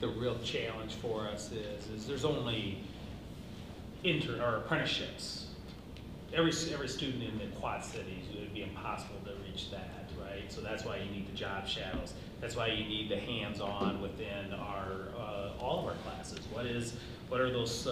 the real challenge for us is there's only intern or apprenticeships. Every student in the Quad Cities, it would be impossible to reach that, right? So that's why you need the job shadows. That's why you need the hands-on within our all of our classes. What are those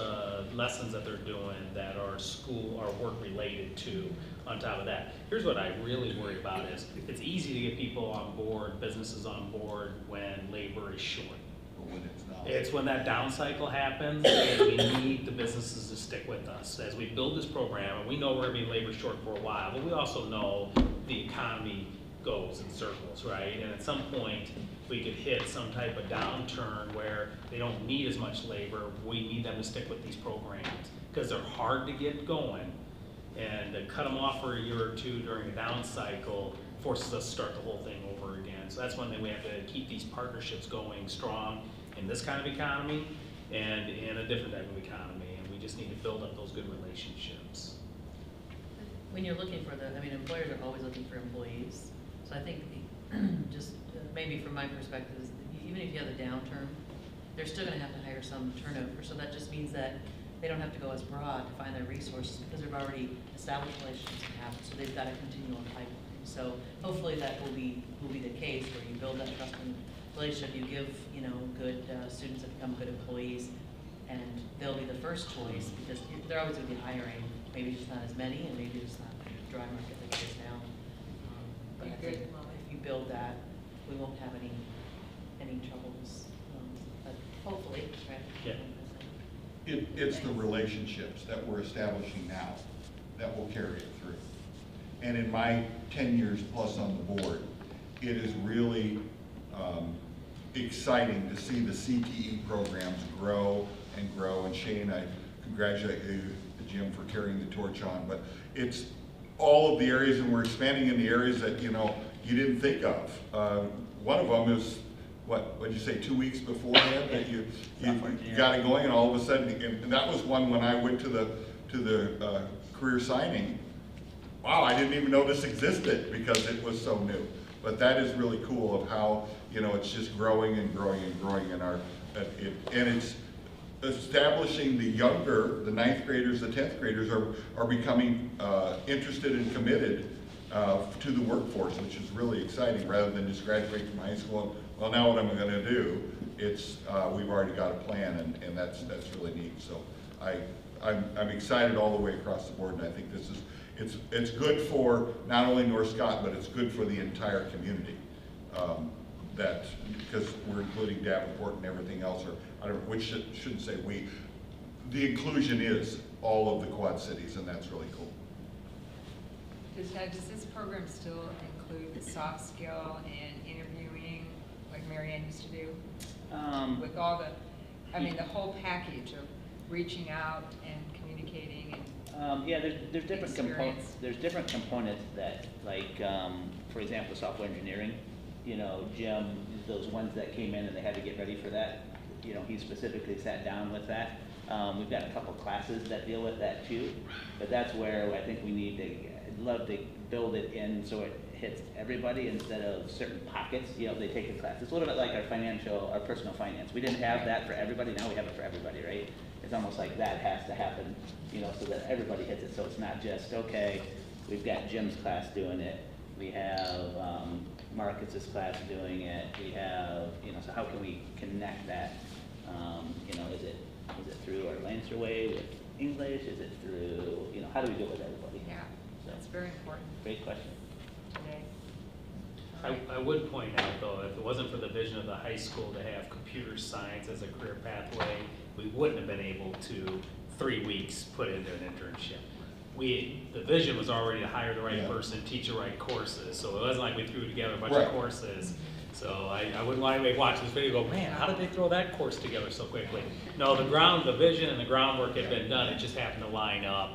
lessons that they're doing that are school or work related to on top of that? Here's what I really worry about is it's easy to get people on board, businesses on board when labor is short. But when it's not. It's when that down cycle happens, and we need the businesses to stick with us. As we build this program, and we know we're gonna be labor short for a while, but we also know the economy goes in circles, right? And at some point, we could hit some type of downturn where they don't need as much labor. We need them to stick with these programs because they're hard to get going, and to cut them off for a year or two during a down cycle forces us to start the whole thing over again. So that's one thing we have to keep these partnerships going strong in this kind of economy and in a different type of economy, and we just need to build up those good relationships. When you're looking for I mean, employers are always looking for employees. So I think just maybe from my perspective, is even if you have a downturn, they're still going to have to hire some turnover. So that just means that they don't have to go as broad to find their resources because they've already established relationships that happen. So they've got a continual pipeline. So hopefully that will be the case where you build that trust and relationship. You give good students that become good employees, and they'll be the first choice because they're always going to be hiring. Maybe just not as many, and maybe just not the dry market like it is now. But I think if you build that, we won't have any troubles. But hopefully, right? Yeah. It's the relationships that we're establishing now that will carry it through. And in my 10 years plus on the board, it is really exciting to see the CTE programs grow and grow. And Shane, I congratulate you, Jim, for carrying the torch on. But it's all of the areas, and we're expanding in the areas that you didn't think of. One of them is what'd you say, 2 weeks beforehand that you got it going, and all of a sudden, and that was one when I went to the career signing. Wow, I didn't even know this existed because it was so new. But that is really cool of how it's just growing and growing and growing in and it's establishing the younger, the 9th graders, the 10th graders are becoming interested and committed to the workforce, which is really exciting, rather than just graduate from high school and, well, now what am I going to do? It's we've already got a plan, and that's really neat. So I'm excited all the way across the board, and I think this is it's good for not only North Scott, but it's good for the entire community. That because we're including Davenport and everything else, or I don't, which shouldn't say we. The inclusion is all of the Quad Cities, and that's really cool. Does this program still include the soft skill and interviewing, like Marianne used to do? With all the whole package of reaching out and communicating and yeah, there's different components. There's different components that, like, for example, software engineering. Jim, those ones that came in and they had to get ready for that. He specifically sat down with that. We've got a couple classes that deal with that too, but that's where I think we need to. I'd love to build it in so it hits everybody instead of certain pockets. They take a class. It's a little bit like our personal finance. We didn't have that for everybody. Now we have it for everybody, right? It's almost like that has to happen, so that everybody hits it. So it's not just, okay, we've got Jim's class doing it. We have Marcus's class doing it. We have, so how can we connect that? Is it through our Lancer way with English? Is it through, how do we do it with everybody? yeah, that's very important Great question. today. I would point out, though, if it wasn't for the vision of the high school to have computer science as a career pathway, we wouldn't have been able to, 3 weeks, put into an internship. The vision was already to hire the right person, teach the right courses, so it wasn't like we threw together a bunch of courses. So I wouldn't want anybody to watch this video and go, man, how did they throw that course together so quickly? No, the vision and the groundwork had been done, it just happened to line up.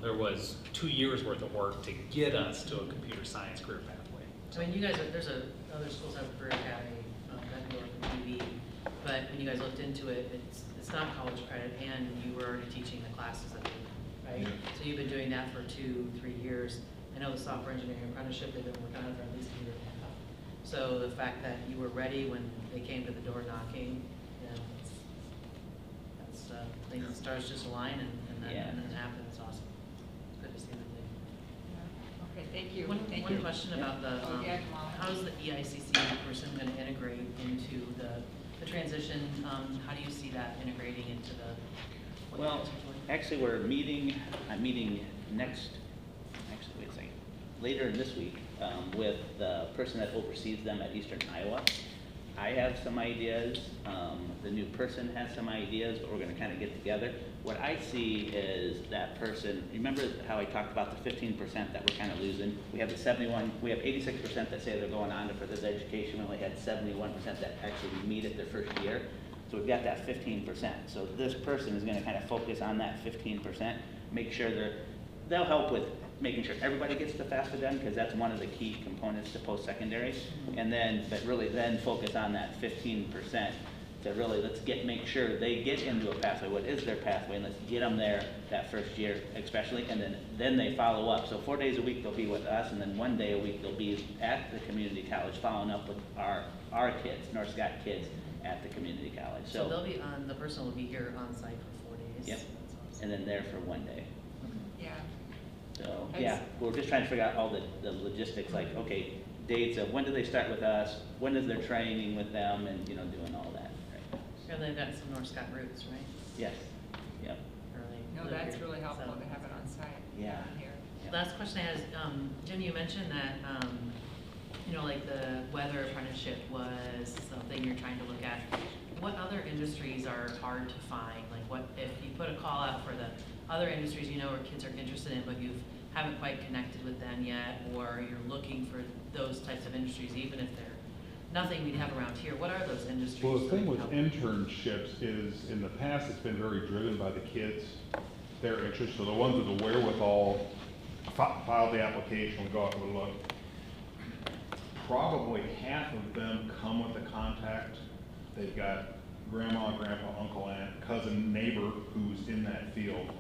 There was 2 years worth of work to get us to a computer science career pathway. I mean, you guys there's other schools have a career academy, Bengal and TV, but when you guys looked into it, it's not college credit, and you were already teaching the classes that they right? Yeah. So you've been doing that for 2-3 years. I know the software engineering apprenticeship, they've been working on it for at least a year and a half. So the fact that you were ready when they came to the door knocking, you know, things, the stars just align and then it happens. It's awesome. Good to see that they. Okay, thank you. One Thank you. question about the, Oh, yeah, Kamala. how's the EICC person gonna integrate into the transition? How do you see that integrating into what you Well, guys are doing? actually, I'm meeting wait a second, later this week, with the person that oversees them at Eastern Iowa. I have some ideas, the new person has some ideas, but we're gonna kind of get together. What I see is that person, remember how I talked about the 15% that we're kind of losing? We have 86% that say they're going on to further education, we only had 71% that actually meet it their first year. So we've got that 15%. So this person is gonna kind of focus on that 15%, make sure they'll help with making sure everybody gets to FAFSA, because that's one of the key components to post-secondary. And then, but really then focus on that 15% to really, make sure they get into a pathway. What is their pathway? And let's get them there that first year especially, and then they follow up. So 4 days a week they'll be with us, and then 1 day a week they'll be at the community college following up with our kids, North Scott kids at the community college. So they'll be the person will be here on site for 4 days? Yep. That's awesome. And then there for 1 day. Yeah. So, yeah, we're just trying to figure out all the logistics, like, okay, dates of when do they start with us, when is their training with them, and, doing all that, right? Sure, they've got some North Scott roots, right? Yes, yep, Early. No, that's really helpful to have it on site. Yeah. down here. yep. Last question I had is, Jim, you mentioned that, like the weather apprenticeship was something you're trying to look at. What other industries are hard to find? Like what, if you put a call out for the other industries where kids are interested in, but you haven't quite connected with them yet, or you're looking for those types of industries, even if they're nothing we'd have around here, what are those industries? Well, the that thing we with can help? internships is, in the past, it's been very driven by the kids, their interests. So the ones with the wherewithal file the application, we go out and look. Probably half of them come with a contact. They've got grandma, grandpa, uncle, aunt, cousin, neighbor who's in that field.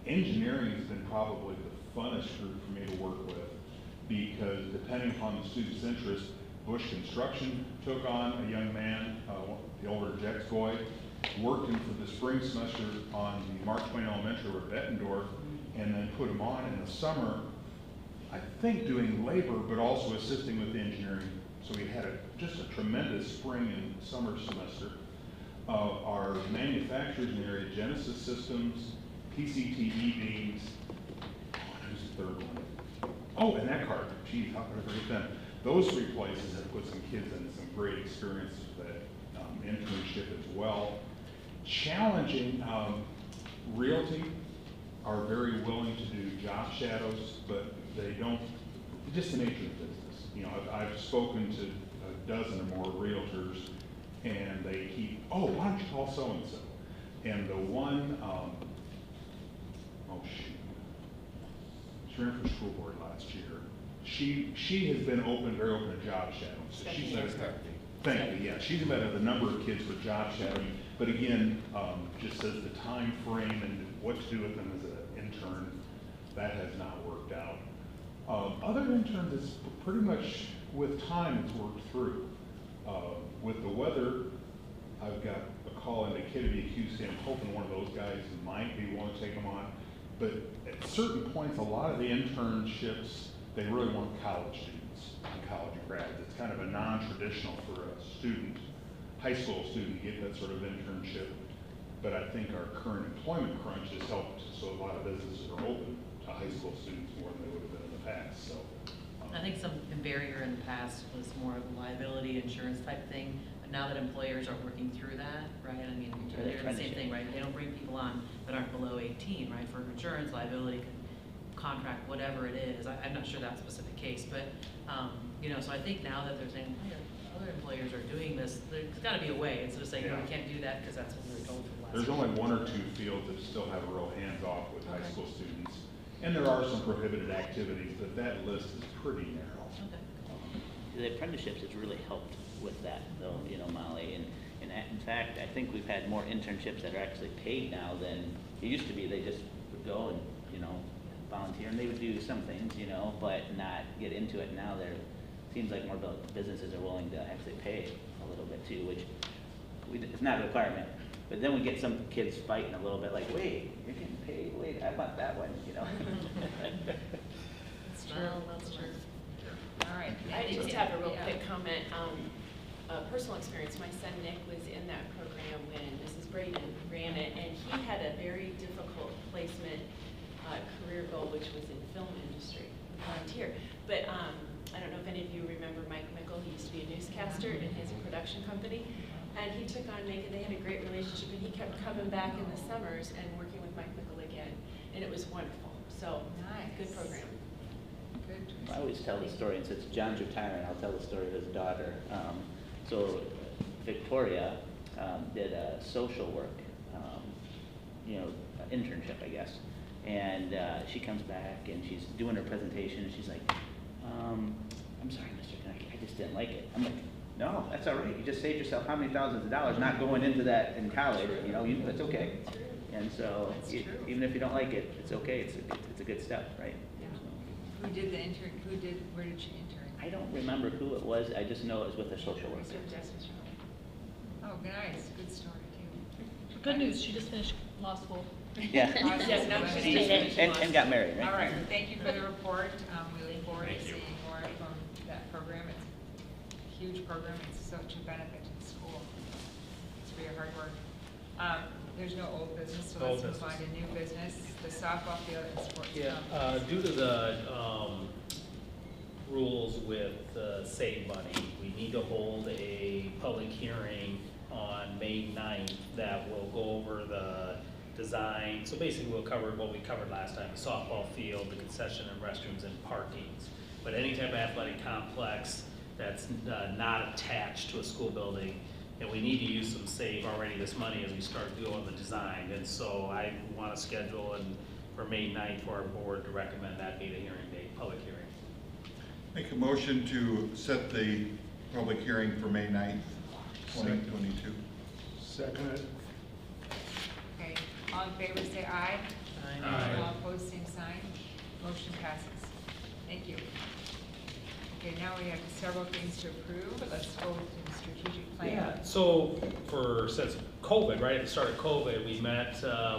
Engineering has been probably the funnest group for me to work with, because depending upon the student's interest, Bush Construction took on a young man, the older Jex boy, worked him for the spring semester on the Mark Twain Elementary or Bettendorf, and then put him on in the summer, I think doing labor, but also assisting with engineering. So we had just a tremendous spring and summer semester. Our manufacturers in the area, Genesis Systems, PCTE beams, who's the third one? Oh, and that card, geez, how could I forget them? Those 3 places have put some kids in some great experiences with that internship as well. Challenging, Realty are very willing to do job shadows, but they don't, just the nature of the business. I've spoken to a dozen or more realtors, and they keep, oh, why don't you call so-and-so? And the one, she ran for school board last year. She has been very open to job shadowing. So she's thank you, yeah. She's met a number of kids for job shadowing, but again, just says the time frame and what to do with them as an intern, that has not worked out. Other interns, it's pretty much with time it's worked through. With the weather, I've got a call into KWQC. I'm hoping one of those guys might be willing to take them on. But at certain points, a lot of the internships, they really want college students and college grads. It's kind of a non-traditional for a student, high school student, to get that sort of internship. But I think our current employment crunch has helped, so a lot of businesses are open to high school students more than they would have been in the past. So, I think some barrier in the past was more of a liability insurance type thing, but now that employers are working through that, right? I mean, they're the same thing, right? They don't bring people on that aren't below 18, right? For insurance, liability, contract, whatever it is. I'm not sure that specific case, but, so I think now that they're saying, hey, other employers are doing this, there's gotta be a way, instead of saying, no, we can't do that because that's what we were told from last there's year. only 1 or 2 fields that still have a real hands-off with high Okay. school students. And there are some prohibited activities, but that list is pretty narrow. Okay. The apprenticeships has really helped with that, though, Molly. And in fact, I think we've had more internships that are actually paid now than it used to be. They just would go and, volunteer, and they would do some things, but not get into it. Now seems like more businesses are willing to actually pay a little bit too, which it's not a requirement. But then we get some kids fighting a little bit, like, wait, you're getting paid, wait, I want that one, you know? That's true. Well, that's true. All right. I just have a real Yeah. quick comment. Personal experience, my son Nick was in that program when Mrs. Braden ran it, and he had a very difficult placement career goal, which was in film industry, volunteer. But I don't know if any of you remember Mike Mickle. He used to be a newscaster in his production company, and he took on making, they had a great relationship, and he kept coming back in the summers and working with Mike Mickle again, and it was wonderful. So, Nice. good program. Good. I always tell the story, and since John's retiring, I'll tell the story of his daughter. So Victoria did a social work, internship, I guess. And she comes back and she's doing her presentation and she's like, I'm sorry, Mr. Kaneki, I just didn't like it. I'm like, no, that's all right. You just saved yourself how many thousands of dollars not going into that in college, it's okay. And so even if you don't like it, it's okay. It's a good step, right? Yeah. Who did the intern, where did she intern? I don't remember who it was. I just know it was with a social worker. Oh, nice, good story too. Good news, she just finished law school. Yeah. Awesome. Yes, no, she's She- finished. and got married, right? All right, well, thank you for the report. We look forward to Thank you. seeing more from that program. It's a huge program. It's such a benefit to the school. It's for your hard work. There's no old business, so No let's old move on to new business, the softball field and sports Yeah, complex. due to the rules with Save Money, we need to hold a public hearing on May 9th that will go over the design. So basically, we'll cover what we covered last time, the softball field, the concession and restrooms and parkings. But any type of athletic complex that's not attached to a school building, and we need to use some save already this money as we start doing the design. And so I want to schedule for May 9th for our board to recommend that be the hearing date, public hearing. Make a motion to set the public hearing for May 9th, 2022. Second. Okay, all in favor, say aye. Aye. All opposed, same sign. Motion passes. Thank you. Okay, now we have several things to approve, but let's go to the strategic plan. Yeah, so since COVID, right at the start of COVID, we met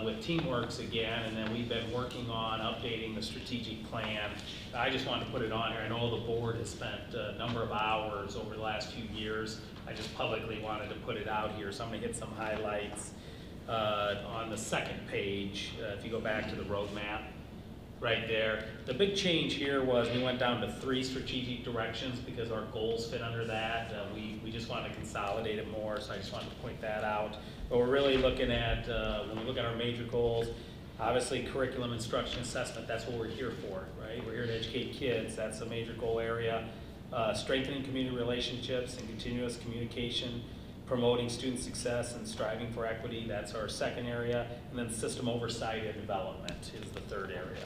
with Teamworks again, and then we've been working on updating the strategic plan. I just wanted to put it on here. I know the board has spent a number of hours over the last few years. I just publicly wanted to put it out here, so I'm gonna hit some highlights. On the second page, if you go back to the roadmap, right there. The big change here was we went down to 3 strategic directions because our goals fit under that. We just wanted to consolidate it more, so I just wanted to point that out. But we're really looking at, when we look at our major goals, obviously curriculum, instruction, assessment, that's what we're here for, right? We're here to educate kids, that's a major goal area. Strengthening community relationships and continuous communication, promoting student success and striving for equity, that's our second area. And then system oversight and development is the third area.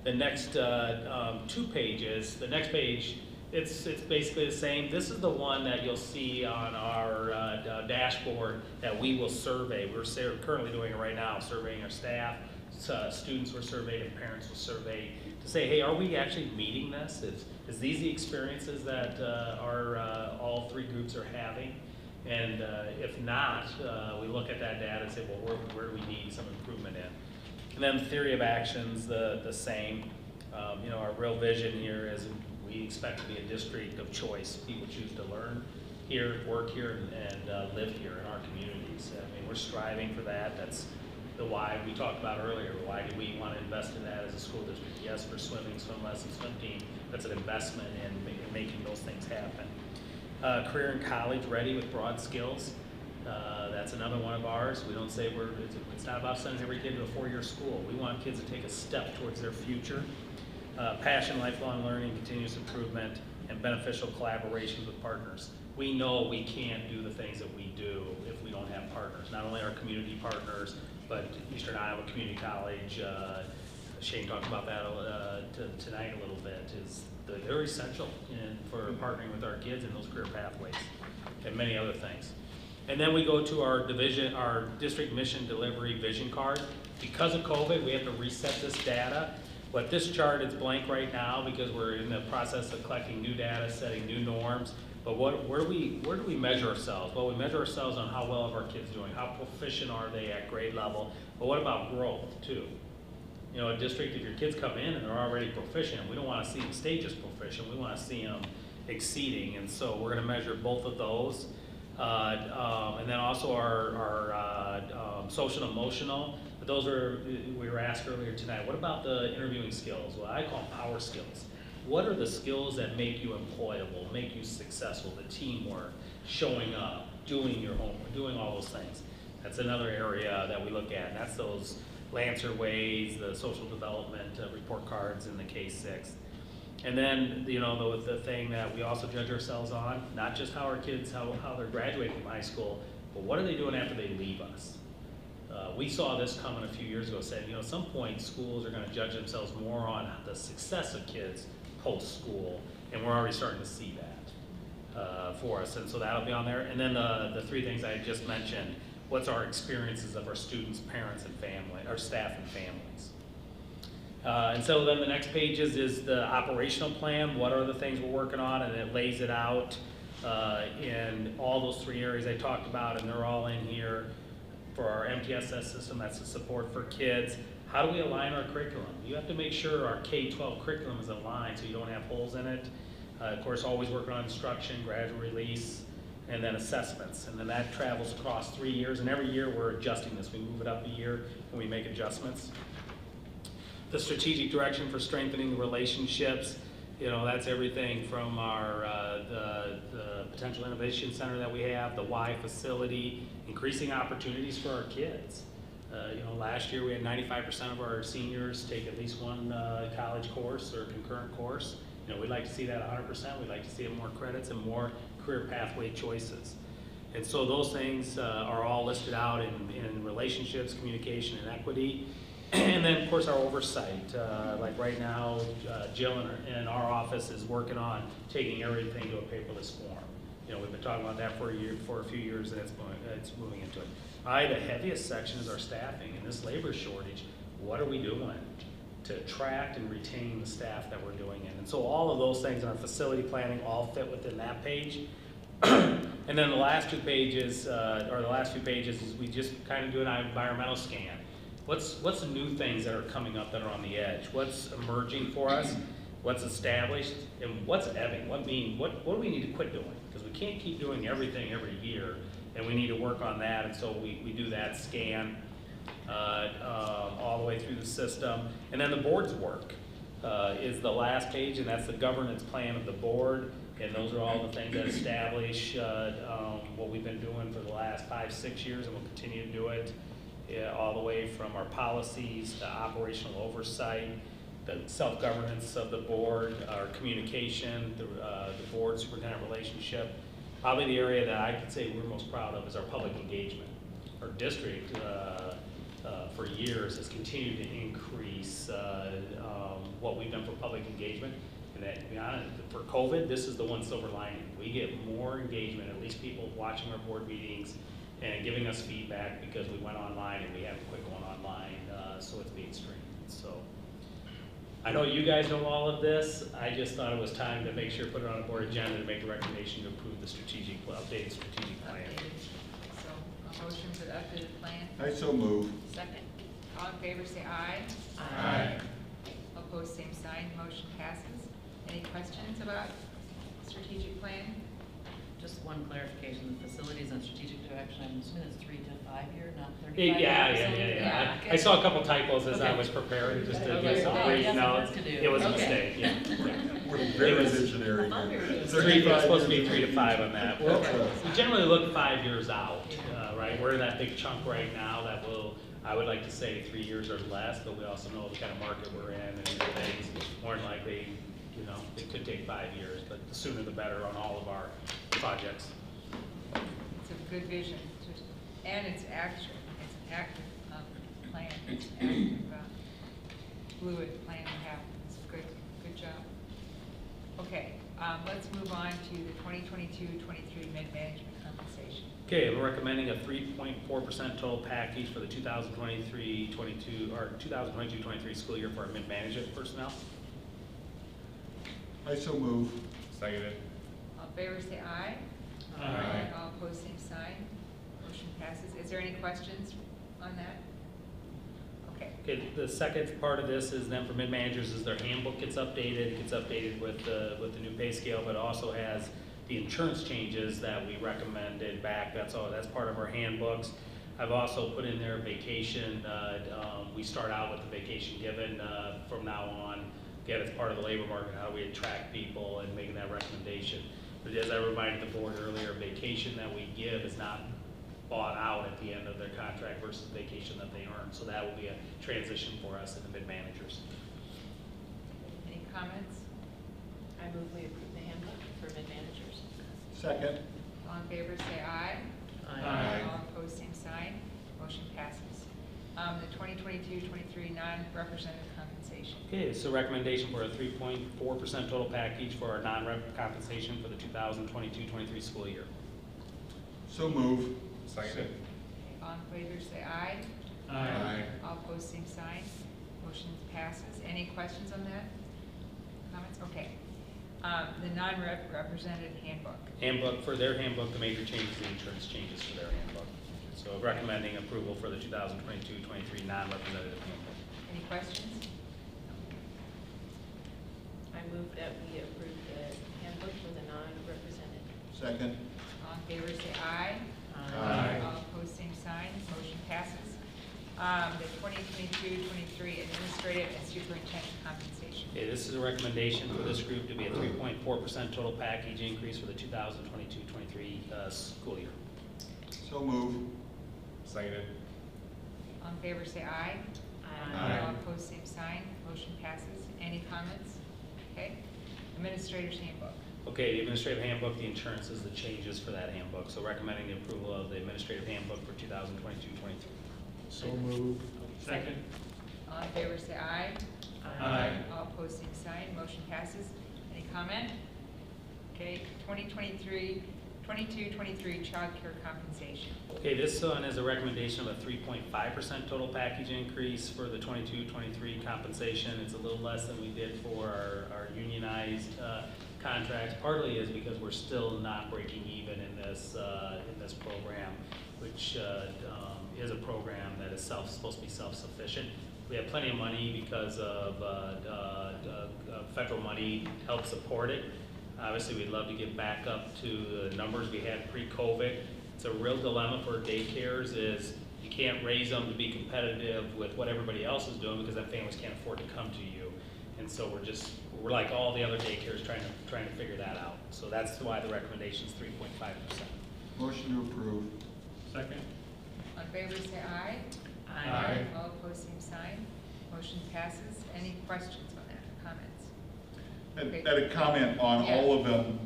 The next 2 pages, the next page, it's basically the same. This is the one that you'll see on our dashboard that we will survey. We're currently doing it right now, surveying our staff, students were surveyed, and parents were surveyed to say, hey, are we actually meeting this? Is these the experiences that all 3 groups are having? And if not, we look at that data and say, well, where do we need some improvement in? And then the theory of actions, the same. Our real vision here is we expect to be a district of choice. People choose to learn here, work here, and live here in our communities. I mean, we're striving for that. That's the why we talked about earlier. Why do we want to invest in that as a school district? Yes, for swimming, swim lessons, swim team. That's an investment in making those things happen. Career and college ready with broad skills. That's another one of ours. We don't say it's not about sending every kid to a 4-year school. We want kids to take a step towards their future. Passion, lifelong learning, continuous improvement, and beneficial collaborations with partners. We know we can't do the things that we do if we don't have partners. Not only our community partners, but Eastern Iowa Community College, Shane talked about that tonight a little bit, they're essential for partnering with our kids in those career pathways and many other things. And then we go to our district mission delivery vision card. Because of COVID, we have to reset this data. But this chart is blank right now because we're in the process of collecting new data, setting new norms. But where do we measure ourselves? Well, we measure ourselves on how well are our kids doing, how proficient are they at grade level, but what about growth too? You know, a district, if your kids come in and they're already proficient, we don't want to see them stay just proficient, we want to see them exceeding, and so we're going to measure both of those. And then also our social and emotional, but those are, we were asked earlier tonight, what about the interviewing skills? Well, I call them power skills. What are the skills that make you employable, make you successful, the teamwork, showing up, doing your homework, doing all those things? That's another area that we look at, and that's those Lancer ways, the social development report cards in the K-6. And then, you know, the thing that we also judge ourselves on, not just how our kids, how they're graduating from high school, but what are they doing after they leave us? We saw this coming a few years ago, saying, you know, at some point schools are going to judge themselves more on the success of kids post-school, and we're already starting to see that for us, and so that'll be on there. And then the three things I just mentioned, what's our experiences of our students, parents, and family, our staff and families. And so then the next page is the operational plan. What are the things we're working on? And it lays it out in all those three areas I talked about, and they're all in here for our MTSS system. That's the support for kids. How do we align our curriculum? You have to make sure our K-12 curriculum is aligned so you don't have holes in it. Of course, always working on instruction, gradual release, and then assessments. And then that travels across 3 years, and every year we're adjusting this. We move it up a year and we make adjustments. The strategic direction for strengthening the relationships, you know, that's everything from our the Potential Innovation Center that we have, the Y facility, increasing opportunities for our kids. You know, last year we had 95% of our seniors take at least one college course or concurrent course. You know, we'd like to see that 100%. We'd like to see more credits and more career pathway choices. And so those things are all listed out in relationships, communication, and equity. And then, of course, our oversight. Like right now, Jill in our office is working on taking everything to a paperless form. You know, we've been talking about that for a few years, and it's moving into it. The heaviest section is our staffing. In this labor shortage, what are we doing to attract and retain the staff that we're doing in? And so all of those things in our facility planning all fit within that page. And then the last two pages, is we just kind of do an environmental scan. What's the new things that are coming up that are on the edge? What's emerging for us? What's established? And what's ebbing? What do we need to quit doing? Because we can't keep doing everything every year, and we need to work on that. And so we do that scan all the way through the system. And then the board's work is the last page, and that's the governance plan of the board. And those are all the things that establish what we've been doing for the last 5-6 years, and we'll continue to do it. All the way from our policies to operational oversight, the self-governance of the board, our communication, the board superintendent relationship. Probably the area that I could say we're most proud of is our public engagement. Our district for years has continued to increase what we've done for public engagement. And that, to be honest, for COVID, this is the one silver lining. We get more engagement, at least people watching our board meetings and giving us feedback because we went online and we haven't quit going online, so it's being streamed. So I know you guys know all of this. I just thought it was time to make sure, put it on a board agenda to make the recommendation to approve the updated strategic plan. So, a motion for the updated plan. I so move. Second. All in favor, say aye. Aye. Opposed, same sign. Motion passes. Any questions about strategic plan? Just one clarification, the facilities and strategic direction, I'm assuming it's 3 to 5 year, not 35 years? Yeah. I saw a couple typos as I Okay. was preparing, just to Okay. get some Oh, brief yes, notes. that's to do. It was a Okay. mistake, yeah. We're very It was- visionary. It's supposed to be 3 to 5 on that. Well, Okay. we generally look 5 years out, right? We're in that big chunk right now that I would like to say 3 years or less, but we also know the kind of market we're in and these things. More than likely, you know, it could take 5 years, but the sooner the better on all of our projects. It's a good vision, and it's action. It's an active plan. It's an active, fluid plan to have. It's good job. Okay, let's move on to the 2022-23 mid-management compensation. Okay, we're recommending a 3.4% total package for the 2023-22 or 2022-23 school year for our mid-management personnel. I so move. Seconded. in favor, say aye. Aye. All opposed, same sign. Motion passes. Is there any questions on that? Okay. Okay, the second part of this is then for mid-managers is their handbook gets updated. It gets updated with the new pay scale, but also has the insurance changes that we recommended back. That's part of our handbooks. I've also put in there vacation. We start out with the vacation given from now on. Again, it's part of the labor market, how we attract people and making that recommendation. But as I reminded the board earlier, vacation that we give is not bought out at the end of their contract versus vacation that they earn. So that will be a transition for us in the mid-managers. Any comments? I move we approve the handbook for mid-managers. Second. All in favor, say aye. Aye. All opposed, same sign. Motion passes. The 2022-23 non-representative compensation. Okay, so recommendation for a 3.4% total package for our non-rep compensation for the 2022-23 school year. So move. Second. All in favor, say aye. Aye. All opposed, same sign. Motion passes. Any questions on that? Comments? Okay. The non-represented handbook. Handbook, for their handbook, the major changes, the insurance changes for their handbook. So recommending approval for the 2022-23 non-representative handbook. Any questions? I move that we approve the handbook for the non-represented. Second. All in favor, say aye. Aye. All opposed, same sign. Motion passes. The 2022-23 administrative and superintendent compensation. Okay, this is a recommendation for this group to be a 3.4% total package increase for the 2022-23 school year. So move. Seconded. All in favor, say aye. Aye. All opposed, same sign. Motion passes. Any comments? Okay. Administrator's handbook. Okay, the administrative handbook, the insurance is the changes for that handbook. So recommending the approval of the administrative handbook for 2022-23. So moved. Second. All in favor, say aye. Aye. All opposed, same sign. Motion passes. Any comment? Okay. 22-23 child care compensation. Okay, this one is a recommendation of a 3.5% total package increase for the 22-23 compensation. It's a little less than we did for our unionized contracts. Partly is because we're still not breaking even in this program, which is a program that is supposed to be self-sufficient. We have plenty of money because of federal money to help support it. Obviously, we'd love to get back up to the numbers we had pre-COVID. It's a real dilemma for daycares is you can't raise them to be competitive with what everybody else is doing because then families can't afford to come to you. And so we're like all the other daycares trying to figure that out. So that's why the recommendation is 3.5%. Motion to approve. Second. On favor, say aye. Aye. All opposed, same sign. Motion passes. Any questions on that, comments? Okay. And a comment on Yeah. all of them.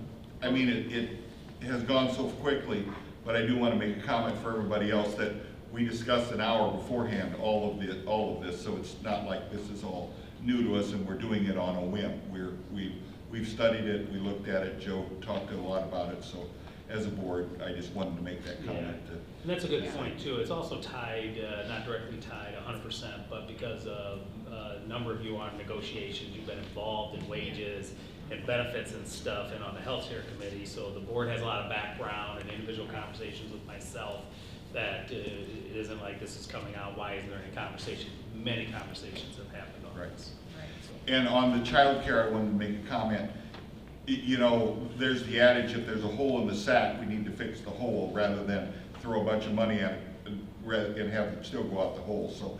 I mean, it has gone so quickly, but I do want to make a comment for everybody else that we discussed an hour beforehand all of this, so it's not like this is all new to us and we're doing it on a whim. We've studied it, we looked at it, Joe talked a lot about it, so as a board, I just wanted to make that comment. And that's a good point too. It's also tied, not directly tied 100%, but because of a number of you are in negotiations, you've been involved in wages and benefits and stuff and on the healthcare committee. So the board has a lot of background and individual conversations with myself that it isn't like this is coming out, why isn't there any conversation? Many conversations have happened on Right. this. Right. And on the child care, I wanted to make a comment. You know, there's the adage, if there's a hole in the sack, we need to fix the hole rather than throw a bunch of money at it and have it still go out the hole. So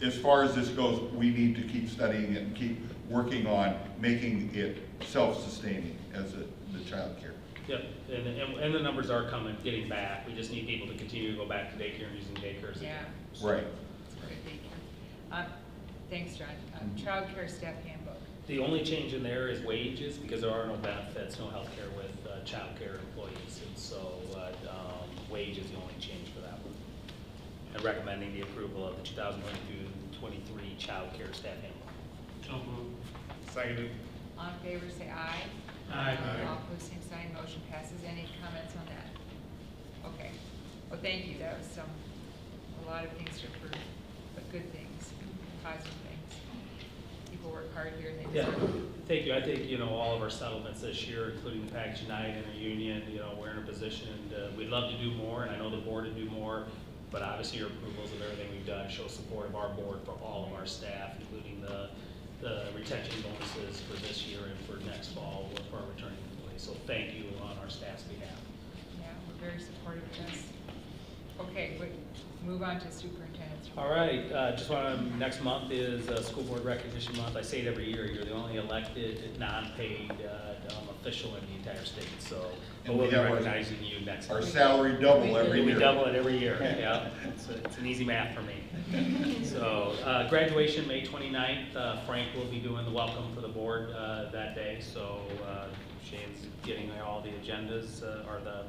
as far as this goes, we need to keep studying it and keep working on making it self-sustaining as the child care. Yep, and the numbers are coming, getting back. We just need people to continue to go back to daycare and using daycares Yeah. again. Right. It's great, thank you. Thanks, John. Child care staff handbook. The only change in there is wages because there are no benefits, no health care with child care employees. And so wage is the only change for that one. And recommending the approval of the 2022-23 child care staff handbook. So moved. Seconded. All in favor, say aye. Aye. All opposed, same sign. Motion passes. Any comments on that? Okay. Well, thank you. That was a lot of things to approve, but good things, positive things. People people work hard here and they Yeah, deserve it. thank you. I think, all of our settlements this year, including the Package United and our union, we're in a position, we'd love to do more, and I know the board would do more, but obviously your approvals of everything we've done show support of our board for all of our staff, including the retention bonuses for this year and for next fall for our returning employees. So thank you on our staff's behalf. Yeah, we're very supportive of this. Okay, move on to superintendent's. All right, just want to, next month is School Board Recognition Month. I say it every year. You're the only elected, non-paid official in the entire state, so And we'll we be have our- recognizing you next Our month. salary double every We year. double it every year, yeah. It's an easy math for me. So, graduation, May 29th. Frank will be doing the welcome for the board that day, so Shane's getting all the agendas or the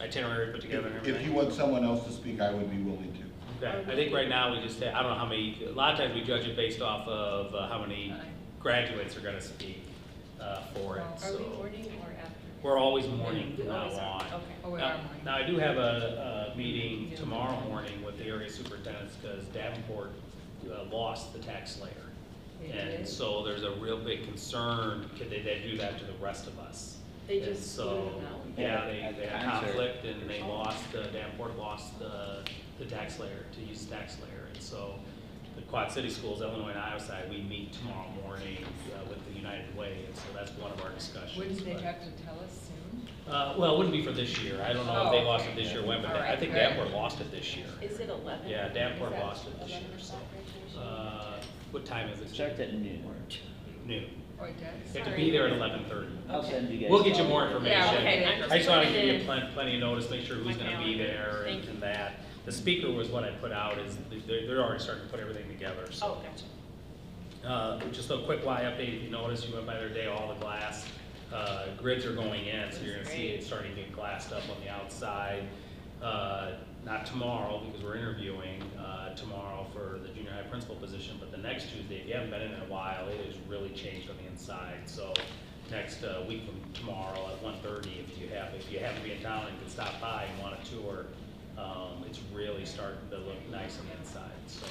itinerary put together and everything. If you want someone else to speak, I would be willing to. Okay, I think right now we just, I don't know how many, a lot of times we judge it based off of how many graduates are gonna speak for it, Are we so. morning or after? We're always morning from now Always are, on. okay. Oh, we Now- are morning. Now, I do have a meeting tomorrow morning with the area superintendents, because Davenport lost the tax layer. They And did? so there's a real big concern, could they do that to the rest of us? They And just so, blew them out. yeah, At they the had concert. conflict, and they lost, Davenport lost the tax layer, to use the tax layer. And so the Quad City Schools, Illinois and Iowa side, we meet tomorrow morning with the United Way, and so that's one of our discussions. Wouldn't they But- have to tell us soon? well, it wouldn't be for this year. I don't know if they Oh, lost okay. it this year, when, but All right, I think good. Davenport lost it this year. Is it 11? Yeah, Davenport Is that lost it this 11 year, so. o'clock graduation? What time is it? It starts at noon. Noon. Oh, it does? You have to be there at 11:30. I'll send you guys. We'll get you all more the- information. Yeah, okay, I just wanna give putting you it in plenty of notice, make sure who's my gonna be calendar. there Thank you. and that. The speaker was what I put out, is they're already starting to put everything together, so. Oh, gotcha. Just a quick Y update, if you notice, you went by there today, all the glass grids are going in, so you're gonna see it starting to get glassed up on the outside. Not tomorrow, because we're interviewing tomorrow for the junior high principal position, but the next Tuesday, if you haven't been in a while, it has really changed on the inside. So next week from tomorrow at 1:30, if you happen to be in town and can stop by and want a tour, it's really starting to look nice on the inside, so.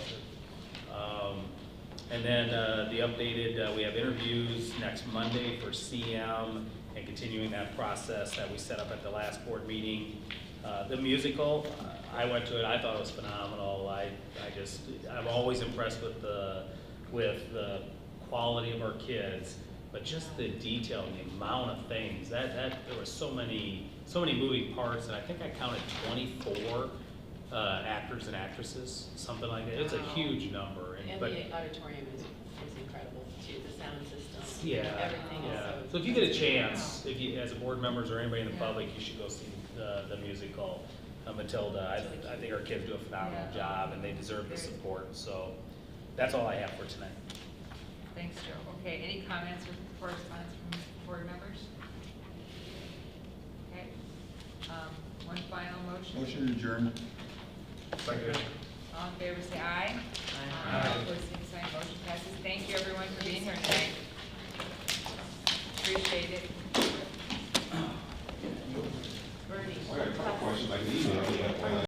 And then the updated, we have interviews next Monday for CM and continuing that process that we set up at the last board meeting. The musical, I went to it, I thought it was phenomenal. I'm always impressed with the quality of our kids, but just the detail and the amount of things, there were so many moving parts, and I think I counted 24 actors and actresses, something like that. It's a huge number. And But the auditorium is incredible too, the sound system. yeah, Everything is yeah. so. So if you get a chance, if you, as a board members or anybody in the public, you should go see the musical, Matilda. I think our kids do a phenomenal Yeah. job, and they deserve the support. So that's all I have for tonight. Thanks, Joe. Okay, any comments or correspondence from board members? Okay. One final motion. Motion adjourned. Second. All in favor, say aye.